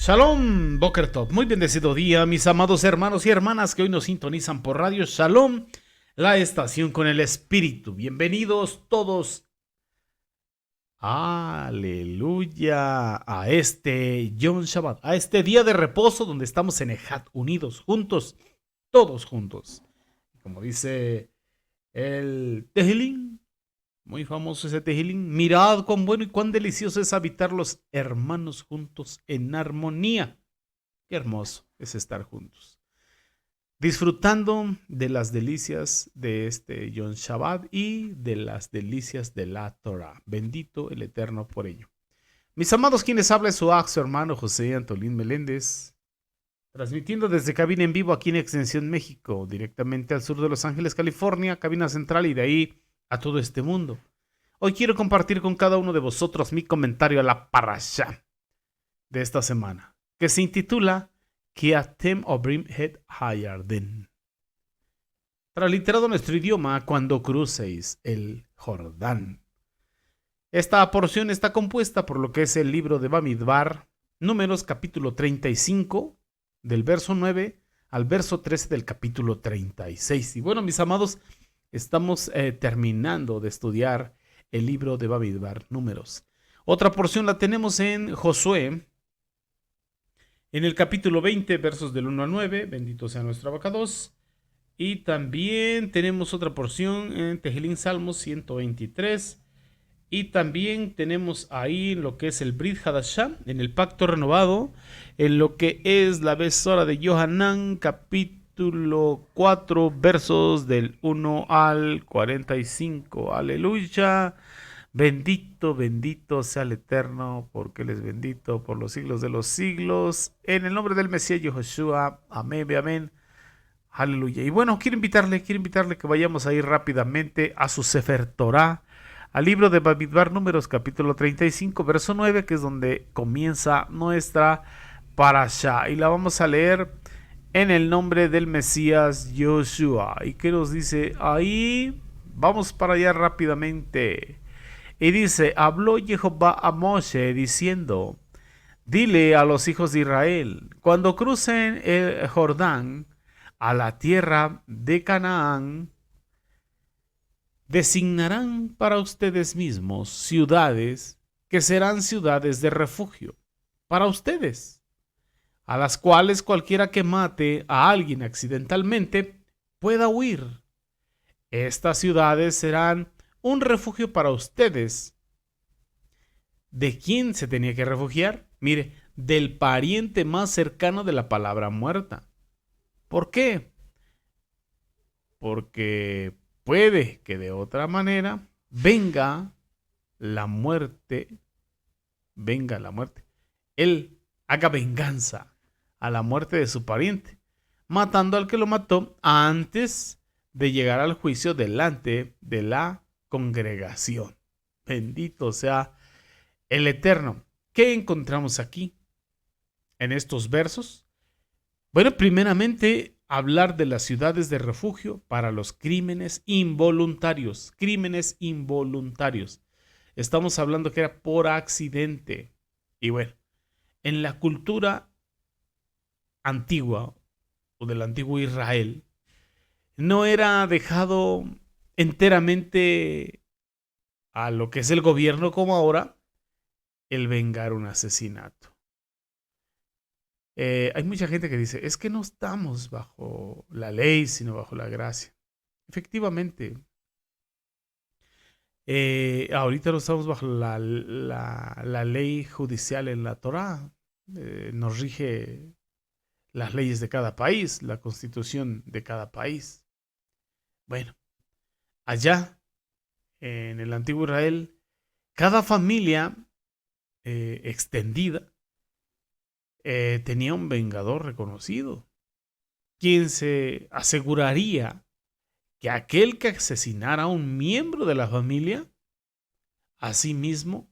Shalom, Boker Tov. Muy bendecido día, mis amados hermanos y hermanas que hoy nos sintonizan por Radio Shalom, la estación con el Espíritu. Bienvenidos todos, aleluya, a este Yom Shabbat, a este día de reposo donde estamos en Ejat, unidos, juntos, todos juntos. Como dice el Tehilín, muy famoso ese Tehilín, mirad cuán bueno y cuán delicioso es habitar los hermanos juntos en armonía. Qué hermoso es estar juntos, disfrutando de las delicias de este Yom Shabbat y de las delicias de la Torah. Bendito el Eterno por ello. Mis amados, quienes habla es su hermano José Antolín Meléndez, transmitiendo desde cabina en vivo aquí en Extensión México, directamente al sur de Los Ángeles, California, cabina central y de ahí a todo este mundo. Hoy quiero compartir con cada uno de vosotros mi comentario a la parashá de esta semana, que se intitula Ki atem obrim het hayarden. Transliterado a nuestro idioma, cuando crucéis el Jordán. Esta porción está compuesta por lo que es el libro de Bamidbar, Números capítulo 35, del verso 9 al verso 13 del capítulo 36. Y bueno, mis amados, estamos terminando de estudiar el libro de Bamidbar, Números. Otra porción la tenemos en Josué, en el capítulo 20, versos del 1 al 9, bendito sea nuestro abacados. Y también tenemos otra porción en Tehilín Salmos 123. Y también tenemos ahí lo que es el Brit Hadashah, en el pacto renovado, en lo que es la Besora de Yohanan, capítulo 4, versos del 1 al 45. Aleluya. Bendito, bendito sea el Eterno, porque Él es bendito por los siglos de los siglos. En el nombre del Mesías Yahushua, amén, amén. Aleluya. Y bueno, quiero invitarle que vayamos a ir rápidamente a su Sefer Torah, al libro de Bamidbar, Números, capítulo 35, verso 9, que es donde comienza nuestra parashá. Y la vamos a leer en el nombre del Mesías Yoshua. ¿Y qué nos dice ahí? Vamos para allá rápidamente. Y dice, habló Jehová a Moshe diciendo, dile a los hijos de Israel, cuando crucen el Jordán a la tierra de Canaán, designarán para ustedes mismos ciudades que serán ciudades de refugio para ustedes, a las cuales cualquiera que mate a alguien accidentalmente pueda huir. Estas ciudades serán un refugio para ustedes. ¿De quién se tenía que refugiar? Mire, del pariente más cercano de la palabra muerta. ¿Por qué? Porque puede que de otra manera venga la muerte, él haga venganza a la muerte de su pariente, matando al que lo mató antes de llegar al juicio delante de la congregación. Bendito sea el Eterno. ¿Qué encontramos aquí en estos versos? Bueno, primeramente hablar de las ciudades de refugio para los crímenes involuntarios. Crímenes involuntarios. Estamos hablando que era por accidente. Y bueno, en la cultura antigua o del antiguo Israel, no era dejado enteramente a lo que es el gobierno como ahora el vengar un asesinato. Hay mucha gente que dice, es que no estamos bajo la ley, sino bajo la gracia. Efectivamente, ahorita no estamos bajo la ley judicial en la Torá. Nos rige las leyes de cada país, la constitución de cada país. Bueno, allá, en el antiguo Israel, cada familia extendida tenía un vengador reconocido, quien se aseguraría que aquel que asesinara a un miembro de la familia, asimismo,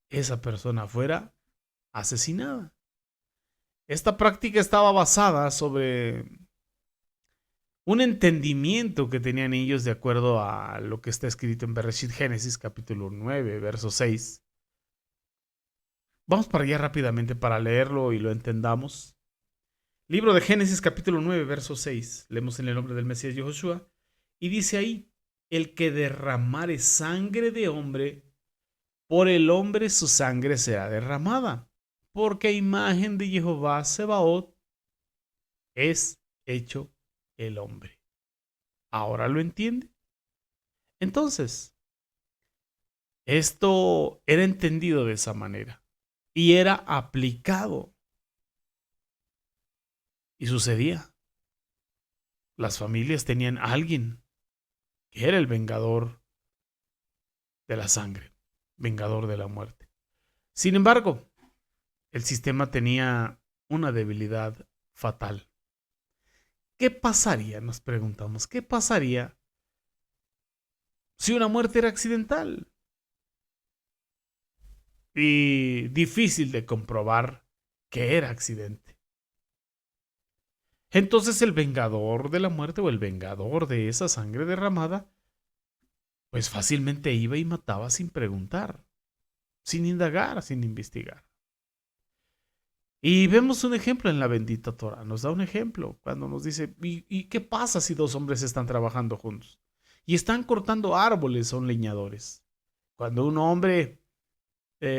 esa persona fuera asesinada. Esta práctica estaba basada sobre un entendimiento que tenían ellos de acuerdo a lo que está escrito en Bereshit Génesis capítulo 9, verso 6, Vamos para allá rápidamente para leerlo y lo entendamos. Libro de Génesis capítulo 9, verso 6. Leemos en el nombre del Mesías Yahushua. Y dice ahí, el que derramare sangre de hombre, por el hombre su sangre será derramada, porque a imagen de Jehová Sebaot es hecho el hombre. ¿Ahora lo entiende? Entonces, esto era entendido de esa manera y era aplicado. Y sucedía. Las familias tenían a alguien que era el vengador de la sangre, vengador de la muerte. Sin embargo, el sistema tenía una debilidad fatal. ¿Qué pasaría? Nos preguntamos, ¿qué pasaría si una muerte era accidental? Y difícil de comprobar que era accidente. Entonces el vengador de la muerte o el vengador de esa sangre derramada, pues fácilmente iba y mataba sin preguntar, sin indagar, sin investigar. Y vemos un ejemplo en la bendita Torah. Nos da un ejemplo cuando nos dice, ¿y qué pasa si dos hombres están trabajando juntos? Y están cortando árboles, son leñadores. Cuando un hombre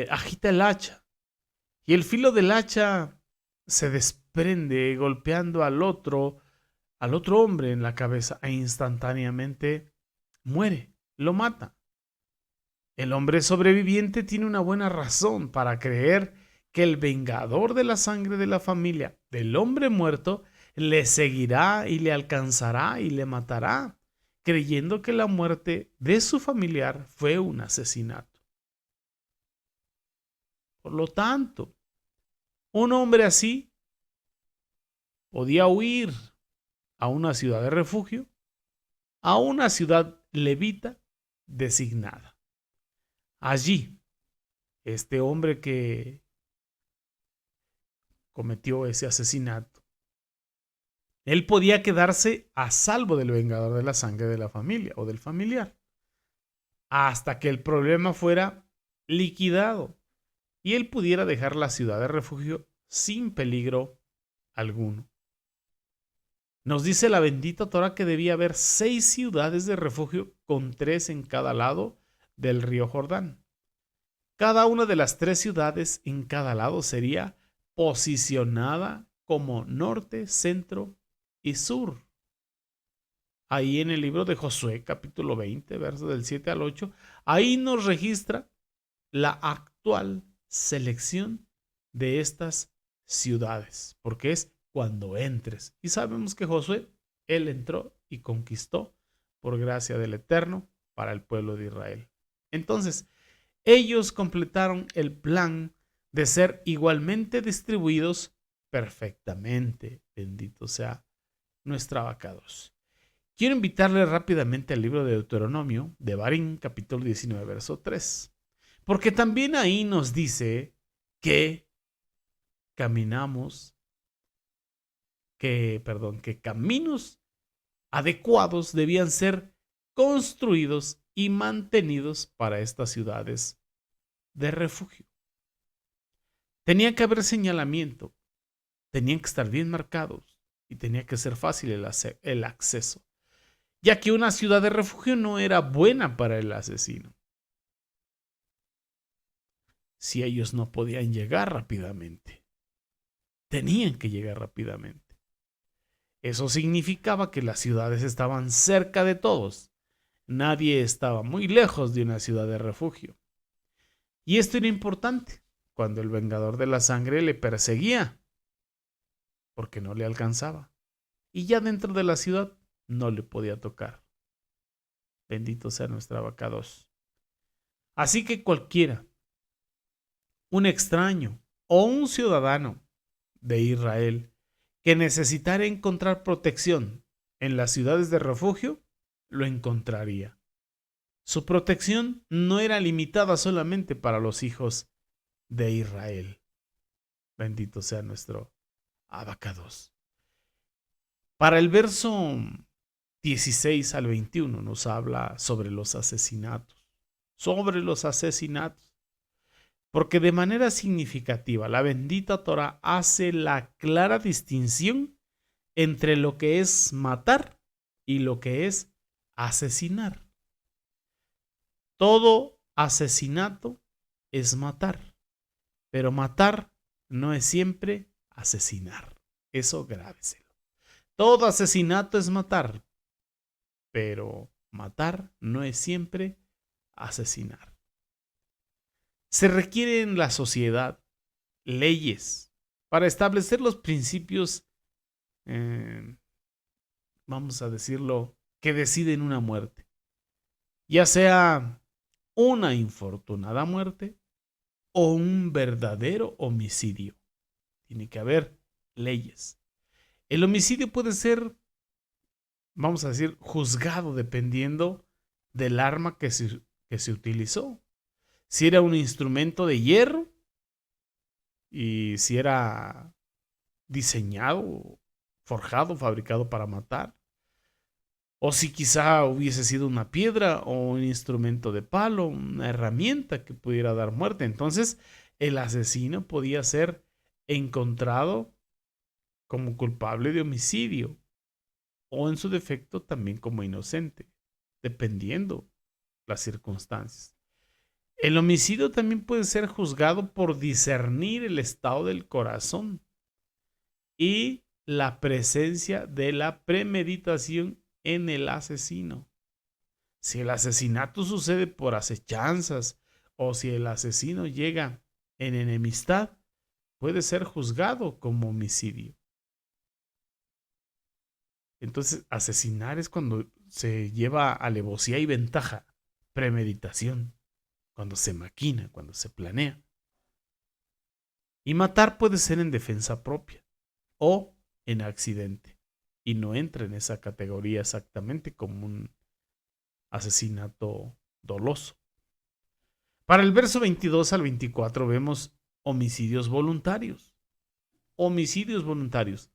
agita el hacha y el filo del hacha se desprende golpeando al otro hombre en la cabeza e instantáneamente muere, lo mata. El hombre sobreviviente tiene una buena razón para creer que el vengador de la sangre de la familia del hombre muerto le seguirá y le alcanzará y le matará, creyendo que la muerte de su familiar fue un asesinato. Por lo tanto, un hombre así podía huir a una ciudad de refugio, a una ciudad levita designada. Allí, este hombre que cometió ese asesinato, él podía quedarse a salvo del vengador de la sangre de la familia o del familiar, hasta que el problema fuera liquidado y él pudiera dejar la ciudad de refugio sin peligro alguno. Nos dice la bendita Torah que debía haber 6 ciudades de refugio con 3 en cada lado del río Jordán. Cada una de las 3 ciudades en cada lado sería posicionada como norte, centro y sur. Ahí en el libro de Josué, capítulo 20, versos del 7 al 8, ahí nos registra la actual selección de estas ciudades, porque es cuando entres. Y sabemos que Josué, él entró y conquistó por gracia del Eterno para el pueblo de Israel. Entonces, ellos completaron el plan de ser igualmente distribuidos perfectamente. Bendito sea nuestra abacados. Quiero invitarle rápidamente al libro de Deuteronomio, de Barín, capítulo 19, verso 3. Porque también ahí nos dice que caminos adecuados debían ser construidos y mantenidos para estas ciudades de refugio. Tenía que haber señalamiento, tenían que estar bien marcados y tenía que ser fácil el acceso, ya que una ciudad de refugio no era buena para el asesino si ellos no podían llegar rápidamente. Tenían que llegar rápidamente. Eso significaba que las ciudades estaban cerca de todos. Nadie estaba muy lejos de una ciudad de refugio. Y esto era importante cuando el vengador de la sangre le perseguía, porque no le alcanzaba. Y ya dentro de la ciudad no le podía tocar. Bendito sea nuestra abacados. Así que cualquiera, un extraño o un ciudadano de Israel que necesitara encontrar protección en las ciudades de refugio, lo encontraría. Su protección no era limitada solamente para los hijos de Israel. Bendito sea nuestro abacados. Para el verso 16 al 21 nos habla sobre los asesinatos. Sobre los asesinatos. Porque de manera significativa, la bendita Torá hace la clara distinción entre lo que es matar y lo que es asesinar. Todo asesinato es matar, pero matar no es siempre asesinar. Eso grábeselo. Todo asesinato es matar, pero matar no es siempre asesinar. Se requieren en la sociedad leyes para establecer los principios, vamos a decirlo, que deciden una muerte, ya sea una infortunada muerte o un verdadero homicidio. Tiene que haber leyes. El homicidio puede ser, vamos a decir, juzgado dependiendo del arma que se utilizó. Si era un instrumento de hierro y si era diseñado, forjado, fabricado para matar. O si quizá hubiese sido una piedra o un instrumento de palo, una herramienta que pudiera dar muerte. Entonces, el asesino podía ser encontrado como culpable de homicidio o en su defecto también como inocente, dependiendo las circunstancias. El homicidio también puede ser juzgado por discernir el estado del corazón y la presencia de la premeditación en el asesino. Si el asesinato sucede por acechanzas o si el asesino llega en enemistad, puede ser juzgado como homicidio. Entonces, asesinar es cuando se lleva alevosía y ventaja, premeditación, cuando se maquina, cuando se planea. Y matar puede ser en defensa propia o en accidente. Y no entra en esa categoría exactamente como un asesinato doloso. Para el verso 22 al 24 vemos homicidios voluntarios. Homicidios voluntarios.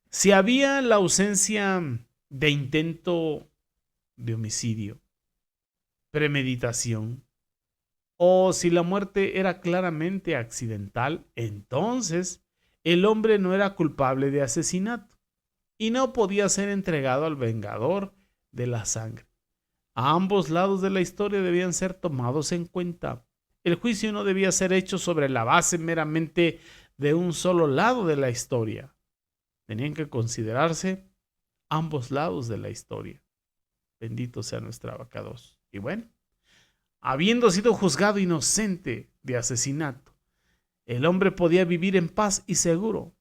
Si había la ausencia de intento de homicidio, premeditación, o si la muerte era claramente accidental, entonces el hombre no era culpable de asesinato y no podía ser entregado al vengador de la sangre. A ambos lados de la historia debían ser tomados en cuenta. El juicio no debía ser hecho sobre la base meramente de un solo lado de la historia. Tenían que considerarse ambos lados de la historia. Bendito sea nuestro abacados. Y bueno, habiendo sido juzgado inocente de asesinato, el hombre podía vivir en paz y seguro,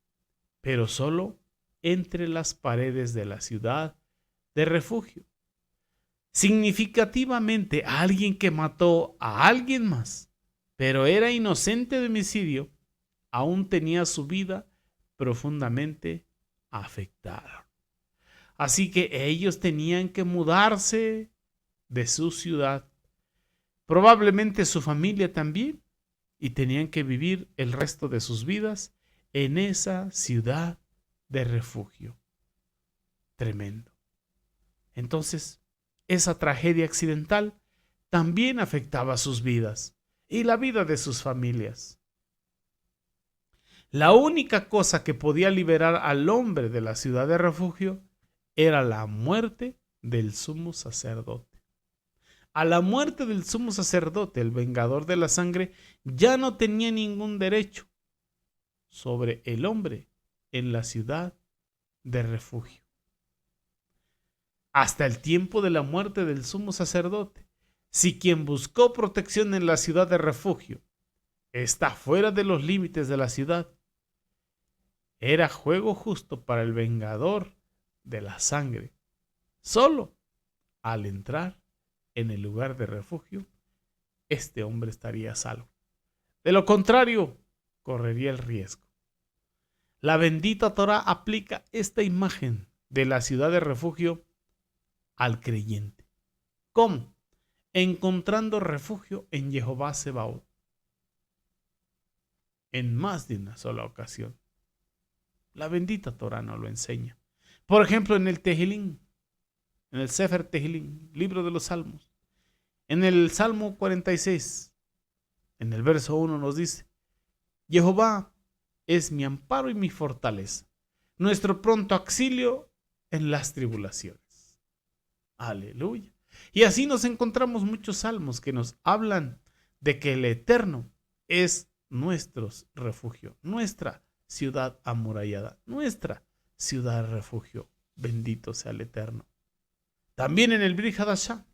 pero solo entre las paredes de la ciudad de refugio. Significativamente, alguien que mató a alguien más, pero era inocente de homicidio, aún tenía su vida profundamente afectada. Así que ellos tenían que mudarse de su ciudad, probablemente su familia también, y tenían que vivir el resto de sus vidas en esa ciudad de refugio. Tremendo. Entonces, esa tragedia accidental también afectaba sus vidas y la vida de sus familias. La única cosa que podía liberar al hombre de la ciudad de refugio era la muerte del sumo sacerdote. A la muerte del sumo sacerdote, el vengador de la sangre, ya no tenía ningún derecho sobre el hombre en la ciudad de refugio. Hasta el tiempo de la muerte del sumo sacerdote, si quien buscó protección en la ciudad de refugio está fuera de los límites de la ciudad, era juego justo para el vengador de la sangre. Solo al entrar en el lugar de refugio, este hombre estaría salvo. De lo contrario, correría el riesgo. La bendita Torá aplica esta imagen de la ciudad de refugio al creyente. ¿Cómo? Encontrando refugio en Jehová Sebaot. En más de una sola ocasión. La bendita Torá nos lo enseña. Por ejemplo, en el Tejilín, en el Sefer Tejilín, libro de los Salmos. En el Salmo 46, En el verso 1 nos dice: Jehová es mi amparo y mi fortaleza, nuestro pronto auxilio en las tribulaciones. Aleluya. Y así nos encontramos muchos salmos que nos hablan de que el Eterno es nuestro refugio, nuestra ciudad amurallada, nuestra ciudad refugio. Bendito sea el Eterno. También en el Brit Hadashah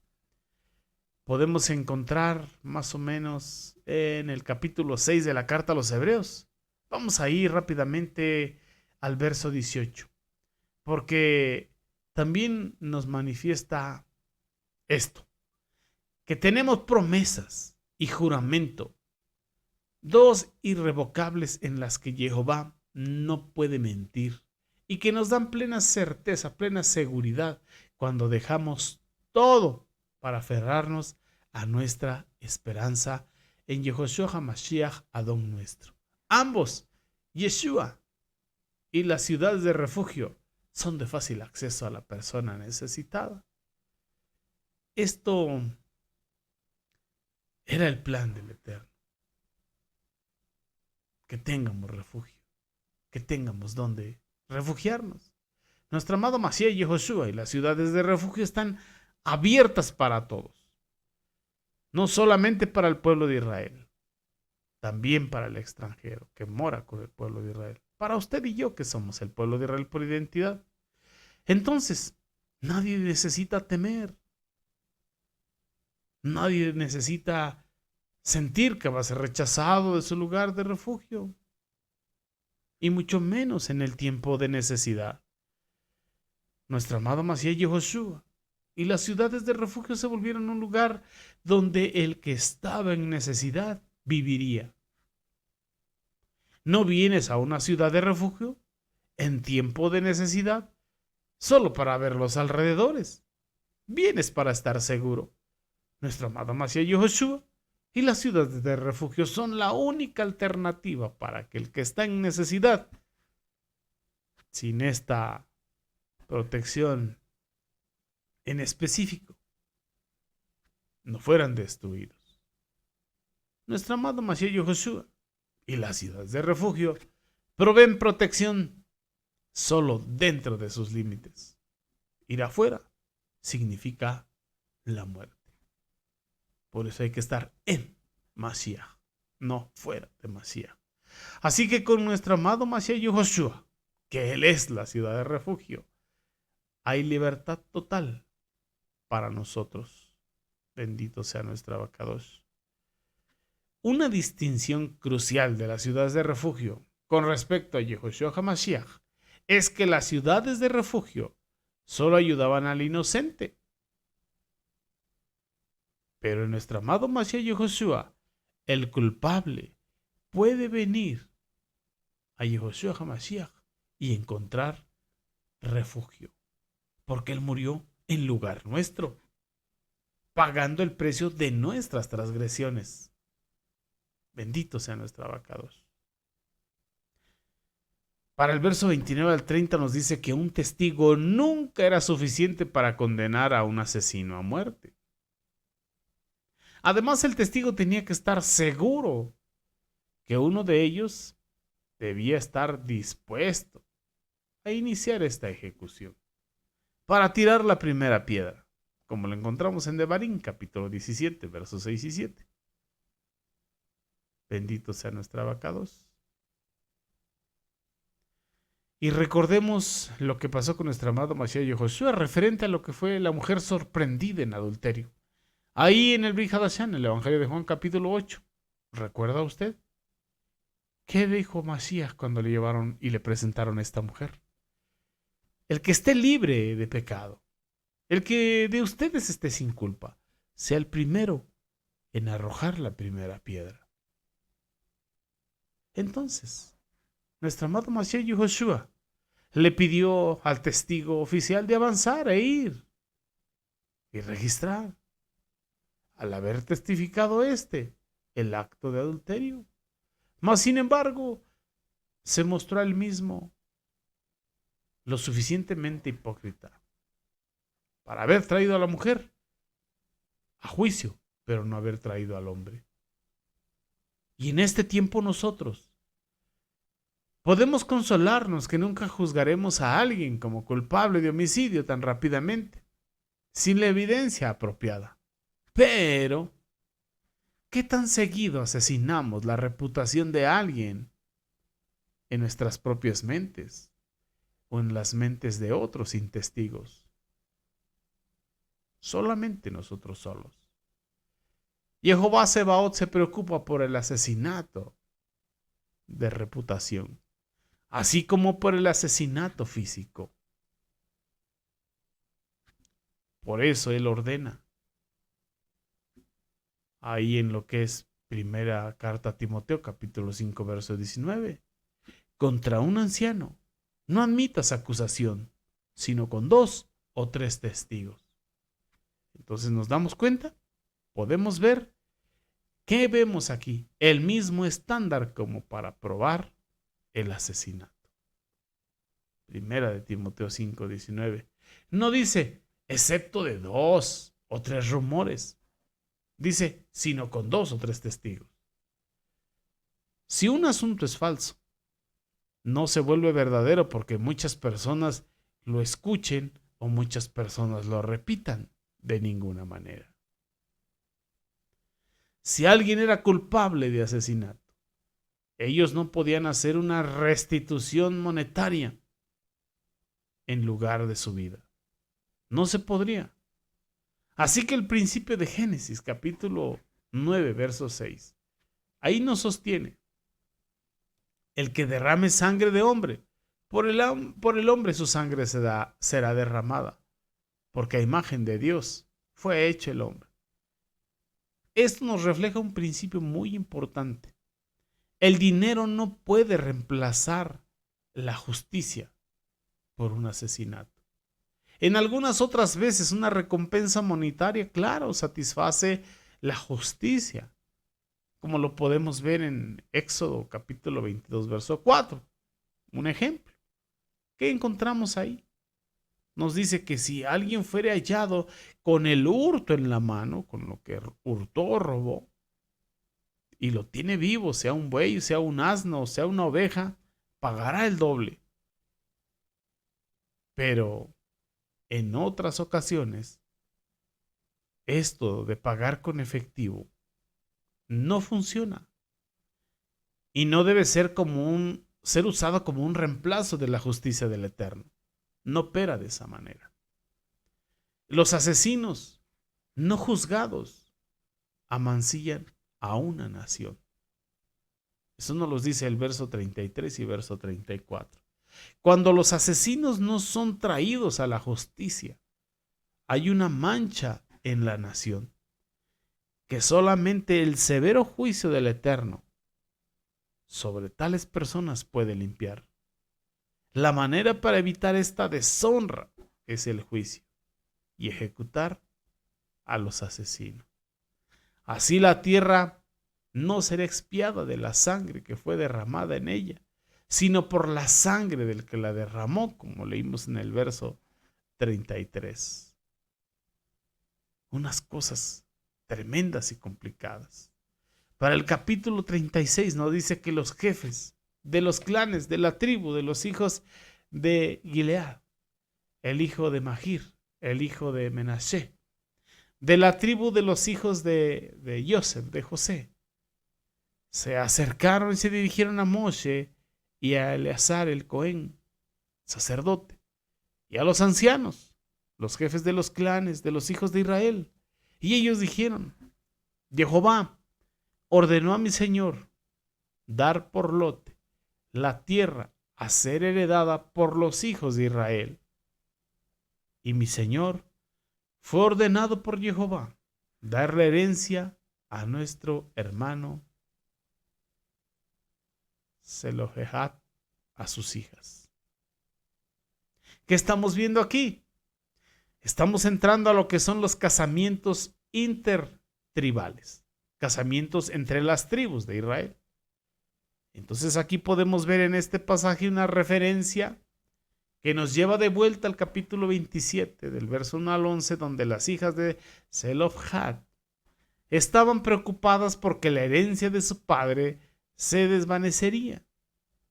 podemos encontrar más o menos en el capítulo 6 de la carta a los Hebreos. Vamos a ir rápidamente al verso 18, porque también nos manifiesta esto, que tenemos promesas y juramento, dos irrevocables en las que Jehová no puede mentir y que nos dan plena certeza, plena seguridad cuando dejamos todo para aferrarnos a nuestra esperanza en Yehoshua HaMashiach, Adón nuestro. Ambos, Yeshua y las ciudades de refugio, son de fácil acceso a la persona necesitada. Esto era el plan del Eterno. Que tengamos refugio, que tengamos donde refugiarnos. Nuestro amado Mashiach y Yehoshua y las ciudades de refugio están abiertas para todos. No solamente para el pueblo de Israel, también para el extranjero que mora con el pueblo de Israel. Para usted y yo que somos el pueblo de Israel por identidad. Entonces, nadie necesita temer. Nadie necesita sentir que va a ser rechazado de su lugar de refugio. Y mucho menos en el tiempo de necesidad. Nuestro amado Mashiach Yehoshua y las ciudades de refugio se volvieron un lugar donde el que estaba en necesidad viviría. No vienes a una ciudad de refugio en tiempo de necesidad solo para ver los alrededores. Vienes para estar seguro. Nuestro amado Mashiach Yehoshua y las ciudades de refugio son la única alternativa para que el que está en necesidad, sin esta protección en específico, no fueran destruidos. Nuestro amado Mashiach Yehoshua y las ciudades de refugio proveen protección solo dentro de sus límites. Ir afuera significa la muerte. Por eso hay que estar en Mashiach, no fuera de Mashiach. Así que con nuestro amado Mashiach Yehoshua, que Él es la ciudad de refugio, hay libertad total para nosotros. Bendito sea nuestro Abacadosh. Una distinción crucial de las ciudades de refugio con respecto a Yehoshua HaMashiach es que las ciudades de refugio solo ayudaban al inocente. Pero en nuestro amado Mashiach Yehoshua, el culpable puede venir a Yehoshua HaMashiach y encontrar refugio. Porque Él murió en lugar nuestro, pagando el precio de nuestras transgresiones. Bendito sea nuestro Abacadosh. Para el verso 29 al 30 nos dice que un testigo nunca era suficiente para condenar a un asesino a muerte. Además, el testigo tenía que estar seguro que uno de ellos debía estar dispuesto a iniciar esta ejecución para tirar la primera piedra, como lo encontramos en Devarim, capítulo 17, versos 6 y 7. Bendito sea nuestro Abacadosh. Y recordemos lo que pasó con nuestro amado Mashiach Yehoshua referente a lo que fue la mujer sorprendida en adulterio. Ahí en el Brit Hadashah, en el Evangelio de Juan capítulo 8. ¿Recuerda usted? ¿Qué dijo Mashiach cuando le llevaron y le presentaron a esta mujer? El que esté libre de pecado, el que de ustedes esté sin culpa, sea el primero en arrojar la primera piedra. Entonces, nuestro amado Mashiach Yehoshua le pidió al testigo oficial de avanzar e ir y registrar, al haber testificado el acto de adulterio. Mas, sin embargo, se mostró él mismo lo suficientemente hipócrita para haber traído a la mujer a juicio, pero no haber traído al hombre. Y en este tiempo nosotros podemos consolarnos que nunca juzgaremos a alguien como culpable de homicidio tan rápidamente, sin la evidencia apropiada. Pero, ¿qué tan seguido asesinamos la reputación de alguien en nuestras propias mentes o en las mentes de otros sin testigos? Solamente nosotros solos. Jehová Sebaot se preocupa por el asesinato de reputación, así como por el asesinato físico. Por eso Él ordena, ahí en lo que es primera carta a Timoteo, capítulo 5, verso 19, contra un anciano no admitas acusación, sino con 2 o 3 testigos. Entonces nos damos cuenta, podemos ver, ¿qué vemos aquí? El mismo estándar como para probar el asesinato. Primera de Timoteo 5, 19. No dice, excepto de 2 o 3 rumores. Dice, sino con 2 o 3 testigos. Si un asunto es falso, no se vuelve verdadero porque muchas personas lo escuchen o muchas personas lo repitan. De ninguna manera. Si alguien era culpable de asesinato, ellos no podían hacer una restitución monetaria en lugar de su vida. No se podría. Así que el principio de Génesis, capítulo 9, verso 6, ahí nos sostiene: el que derrame sangre de hombre, por el hombre su sangre será derramada, porque a imagen de Dios fue hecho el hombre. Esto nos refleja un principio muy importante. El dinero no puede reemplazar la justicia por un asesinato. En algunas otras veces una recompensa monetaria, claro, satisface la justicia, como lo podemos ver en Éxodo capítulo 22, verso 4. Un ejemplo. ¿Qué encontramos ahí? Nos dice que si alguien fuere hallado con el hurto en la mano, con lo que hurtó o robó, y lo tiene vivo, sea un buey, sea un asno, sea una oveja, pagará el doble. Pero en otras ocasiones, esto de pagar con efectivo no funciona y no debe ser ser usado como un reemplazo de la justicia del Eterno. No opera de esa manera. Los asesinos no juzgados amancillan a una nación. Eso nos lo dice el verso 33 y verso 34. Cuando los asesinos no son traídos a la justicia, hay una mancha en la nación que solamente el severo juicio del Eterno sobre tales personas puede limpiar. La manera para evitar esta deshonra es el juicio y ejecutar a los asesinos. Así la tierra no será expiada de la sangre que fue derramada en ella, sino por la sangre del que la derramó, como leímos en el verso 33. Unas cosas tremendas y complicadas. Para el capítulo 36 nos dice que los jefes de los clanes, de la tribu, de los hijos de Gilead, el hijo de Magir, el hijo de Menashe, de la tribu de los hijos de Joseph, de José, se acercaron y se dirigieron a Moshe y a Eleazar el Cohen, sacerdote, y a los ancianos, los jefes de los clanes, de los hijos de Israel. Y ellos dijeron: Jehová ordenó a mi señor dar por lote la tierra a ser heredada por los hijos de Israel. Y mi señor fue ordenado por Jehová dar la herencia a nuestro hermano Zelofehad a sus hijas. ¿Qué estamos viendo aquí? Estamos entrando a lo que son los casamientos intertribales, casamientos entre las tribus de Israel. Entonces aquí podemos ver en este pasaje una referencia que nos lleva de vuelta al capítulo 27, del verso 1 al 11, donde las hijas de Zelofehad estaban preocupadas porque la herencia de su padre se desvanecería,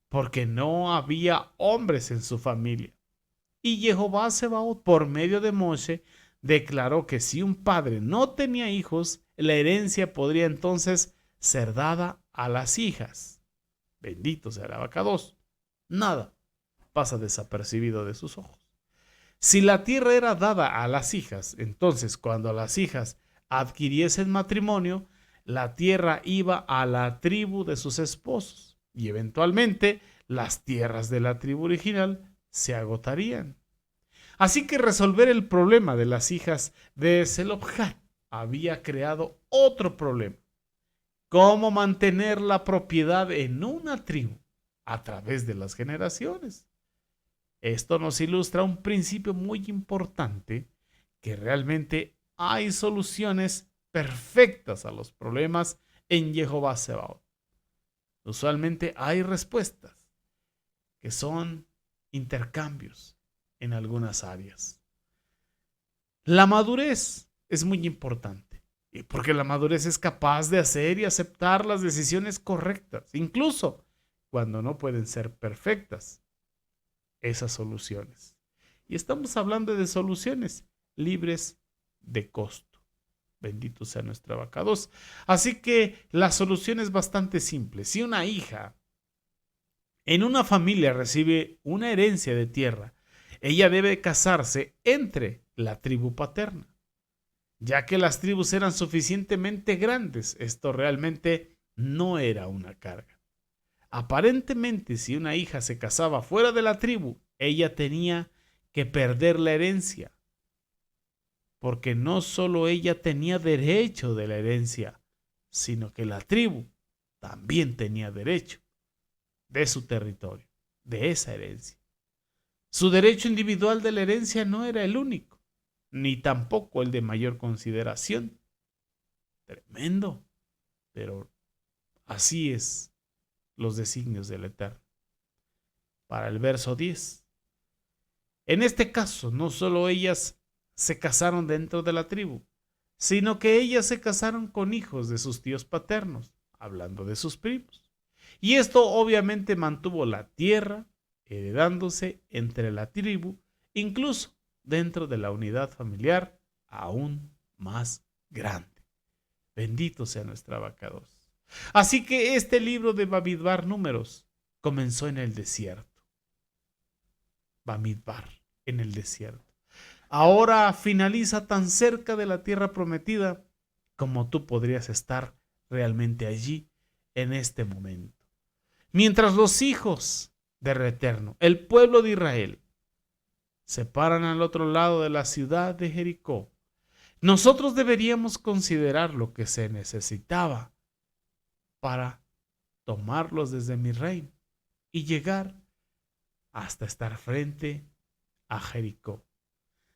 porque no había hombres en su familia. Y Jehová Sebaot, por medio de Moshe, declaró que si un padre no tenía hijos, la herencia podría entonces ser dada a las hijas. Bendito sea el abacados. Nada pasa desapercibido de sus ojos. Si la tierra era dada a las hijas, entonces cuando las hijas adquiriesen matrimonio, la tierra iba a la tribu de sus esposos y eventualmente las tierras de la tribu original se agotarían. Así que resolver el problema de las hijas de Zelofhad había creado otro problema: cómo mantener la propiedad en una tribu a través de las generaciones. Esto nos ilustra un principio muy importante, que realmente hay soluciones perfectas a los problemas en Jehová Sebaot. Usualmente hay respuestas que son intercambios en algunas áreas. La madurez es muy importante, porque la madurez es capaz de hacer y aceptar las decisiones correctas, incluso cuando no pueden ser perfectas esas soluciones. Y estamos hablando de soluciones libres de costo. Bendito sea nuestro abacados. Así que la solución es bastante simple. Si una hija en una familia recibe una herencia de tierra, ella debe casarse entre la tribu paterna. Ya que las tribus eran suficientemente grandes, esto realmente no era una carga. Aparentemente, si una hija se casaba fuera de la tribu, ella tenía que perder la herencia, porque no solo ella tenía derecho de la herencia, sino que la tribu también tenía derecho de su territorio, de esa herencia. Su derecho individual de la herencia no era el único, ni tampoco el de mayor consideración. Tremendo, pero así es los designios del Eterno. Para el verso 10. En este caso, no solo ellas se casaron dentro de la tribu, sino que ellas se casaron con hijos de sus tíos paternos, hablando de sus primos. Y esto obviamente mantuvo la tierra heredándose entre la tribu, incluso dentro de la unidad familiar aún más grande. Bendito sea nuestro abacados. Así que este libro de Bamidbar Números comenzó en el desierto. Bamidbar, en el desierto. Ahora finaliza tan cerca de la tierra prometida como tú podrías estar realmente allí en este momento. Mientras los hijos del Eterno, el pueblo de Israel, se paran al otro lado de la ciudad de Jericó, nosotros deberíamos considerar lo que se necesitaba para tomarlos desde mi reino y llegar hasta estar frente a Jericó.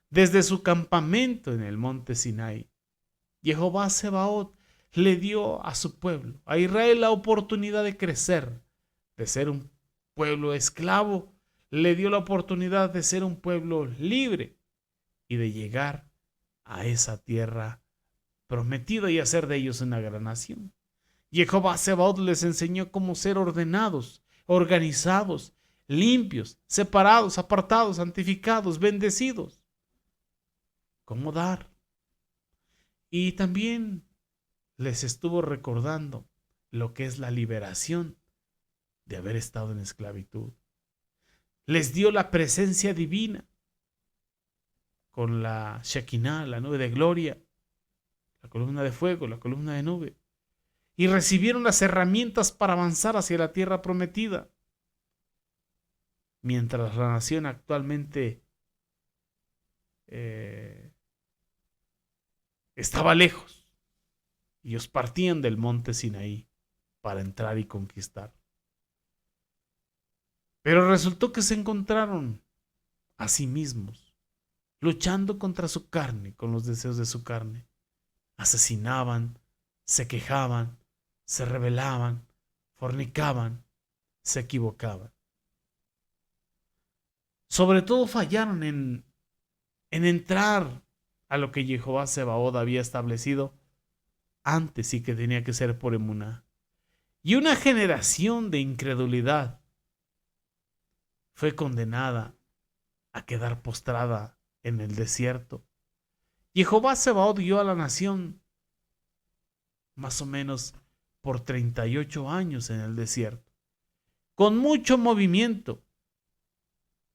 Desde su campamento en el monte Sinai, Jehová Sebaot le dio a su pueblo, a Israel, la oportunidad de crecer, de ser un pueblo esclavo, le dio la oportunidad de ser un pueblo libre y de llegar a esa tierra prometida y hacer de ellos una gran nación. Jehová Sebaot les enseñó cómo ser ordenados, organizados, limpios, separados, apartados, santificados, bendecidos. Cómo dar. Y también les estuvo recordando lo que es la liberación de haber estado en esclavitud. Les dio la presencia divina con la Shekinah, la nube de gloria, la columna de fuego, la columna de nube. Y recibieron las herramientas para avanzar hacia la tierra prometida. Mientras la nación actualmente estaba lejos. Ellos partían del monte Sinaí para entrar y conquistar. Pero resultó que se encontraron a sí mismos, luchando contra su carne, con los deseos de su carne. Asesinaban, se quejaban, se rebelaban, fornicaban, se equivocaban. Sobre todo fallaron en entrar a lo que Jehová Sebaot había establecido antes sí que tenía que ser por emuná. Y una generación de incredulidad fue condenada a quedar postrada en el desierto. Y Jehová Sebaot guió a la nación más o menos por 38 años en el desierto, con mucho movimiento,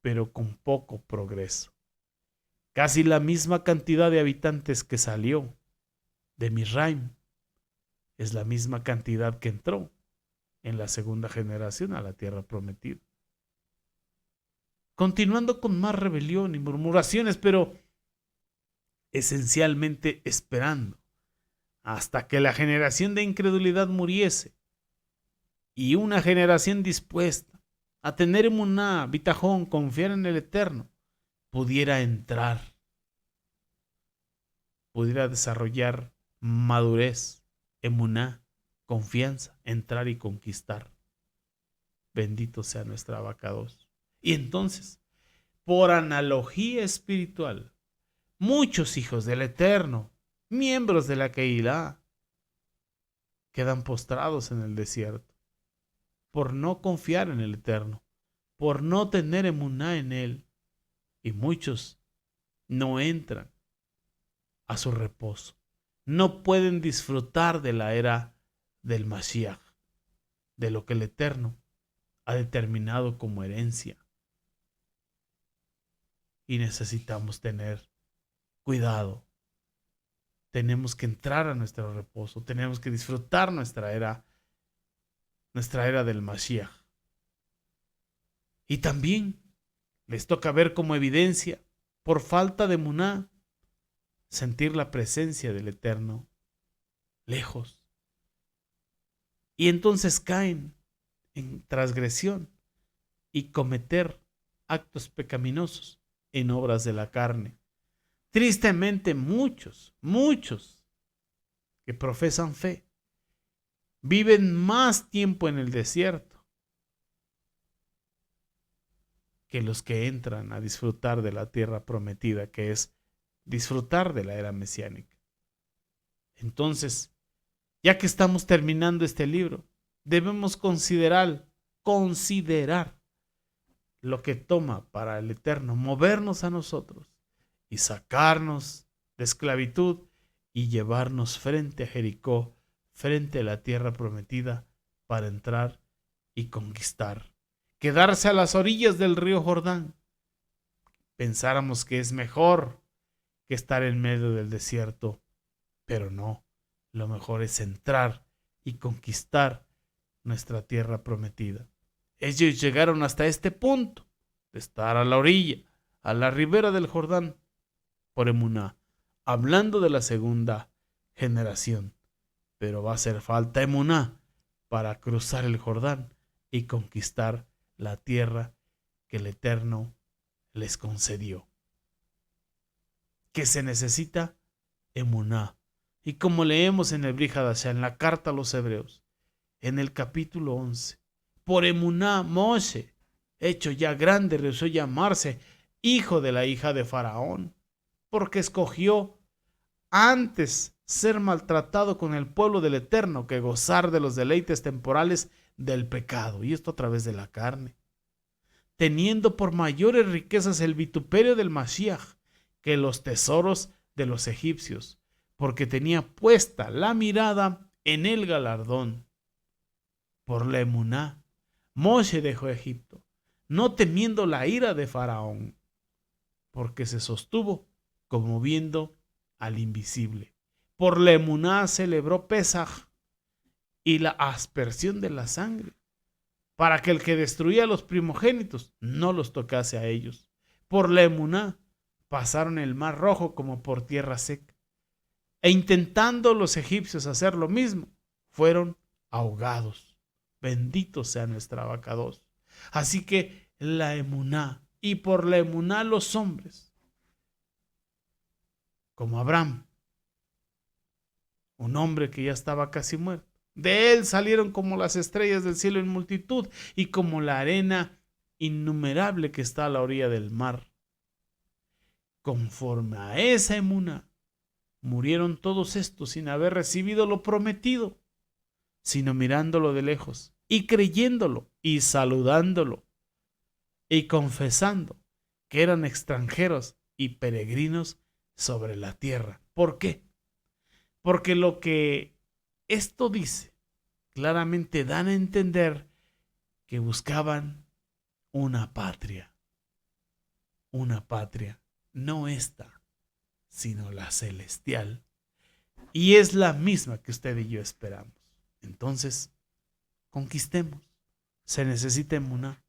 pero con poco progreso. Casi la misma cantidad de habitantes que salió de Misraim es la misma cantidad que entró en la segunda generación a la tierra prometida. Continuando con más rebelión y murmuraciones, pero esencialmente esperando hasta que la generación de incredulidad muriese y una generación dispuesta a tener emuná, bitajón, confiar en el Eterno, pudiera entrar, pudiera desarrollar madurez, emuná, confianza, entrar y conquistar. Bendito sea nuestra abacados. Y entonces, por analogía espiritual, muchos hijos del Eterno, miembros de la Keilah, quedan postrados en el desierto por no confiar en el Eterno, por no tener emuná en Él. Y muchos no entran a su reposo. No pueden disfrutar de la era del Mashiach, de lo que el Eterno ha determinado como herencia. Y necesitamos tener cuidado. Tenemos que entrar a nuestro reposo. Tenemos que disfrutar nuestra era del Mashiach. Y también les toca ver como evidencia, por falta de emuná, sentir la presencia del Eterno lejos. Y entonces caen en transgresión y cometer actos pecaminosos en obras de la carne. Tristemente muchos que profesan fe viven más tiempo en el desierto que los que entran a disfrutar de la tierra prometida, que es disfrutar de la era mesiánica. Entonces, ya que estamos terminando este libro, debemos considerar lo que toma para el Eterno movernos a nosotros y sacarnos de esclavitud y llevarnos frente a Jericó, frente a la tierra prometida, para entrar y conquistar. Quedarse a las orillas del río Jordán. Pensáramos que es mejor que estar en medio del desierto, pero no. Lo mejor es entrar y conquistar nuestra tierra prometida. Ellos llegaron hasta este punto de estar a la orilla, a la ribera del Jordán, por emuná, hablando de la segunda generación. Pero va a hacer falta emuná para cruzar el Jordán y conquistar la tierra que el Eterno les concedió. ¿Qué se necesita? Emuná. Y como leemos en el Brit Hadashah, en la carta a los Hebreos, en el capítulo 11, por emuná Moshe, hecho ya grande, rehusó llamarse hijo de la hija de Faraón, porque escogió antes ser maltratado con el pueblo del Eterno que gozar de los deleites temporales del pecado, y esto a través de la carne, teniendo por mayores riquezas el vituperio del Mashiach que los tesoros de los egipcios, porque tenía puesta la mirada en el galardón. Por la emuná, Moshe dejó Egipto, no temiendo la ira de Faraón, porque se sostuvo como viendo al invisible. Por la emuná celebró Pesaj y la aspersión de la sangre, para que el que destruía a los primogénitos no los tocase a ellos. Por la emuná pasaron el mar rojo como por tierra seca, e intentando los egipcios hacer lo mismo, fueron ahogados. Bendito sea nuestra abacados. Así que la emuná, y por la emuná los hombres, como Abraham, un hombre que ya estaba casi muerto, de él salieron como las estrellas del cielo en multitud y como la arena innumerable que está a la orilla del mar. Conforme a esa emuná, murieron todos estos sin haber recibido lo prometido, sino mirándolo de lejos y creyéndolo y saludándolo y confesando que eran extranjeros y peregrinos sobre la tierra. ¿Por qué? Porque lo que esto dice claramente dan a entender que buscaban una patria, no esta, sino la celestial, y es la misma que usted y yo esperamos. Entonces, conquistemos. Se necesita emuná.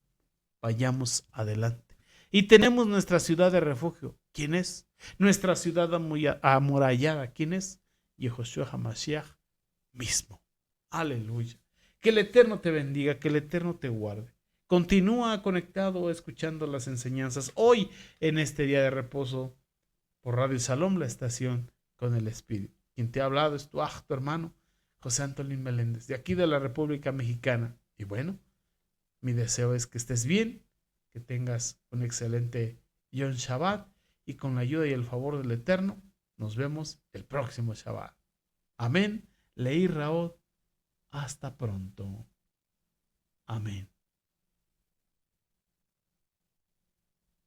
Vayamos adelante. Y tenemos nuestra ciudad de refugio. ¿Quién es? Nuestra ciudad amurallada. ¿Quién es? Yehoshua HaMashiach mismo. Aleluya. Que el Eterno te bendiga, que el Eterno te guarde. Continúa conectado escuchando las enseñanzas hoy en este día de reposo por Radio Salom, la estación con el Espíritu. Quien te ha hablado es tu hermano José Antolín Meléndez, de aquí de la República Mexicana. Y bueno, mi deseo es que estés bien, que tengas un excelente Yom Shabbat y con la ayuda y el favor del Eterno, nos vemos el próximo Shabbat. Amén. Leí Raot. Hasta pronto. Amén.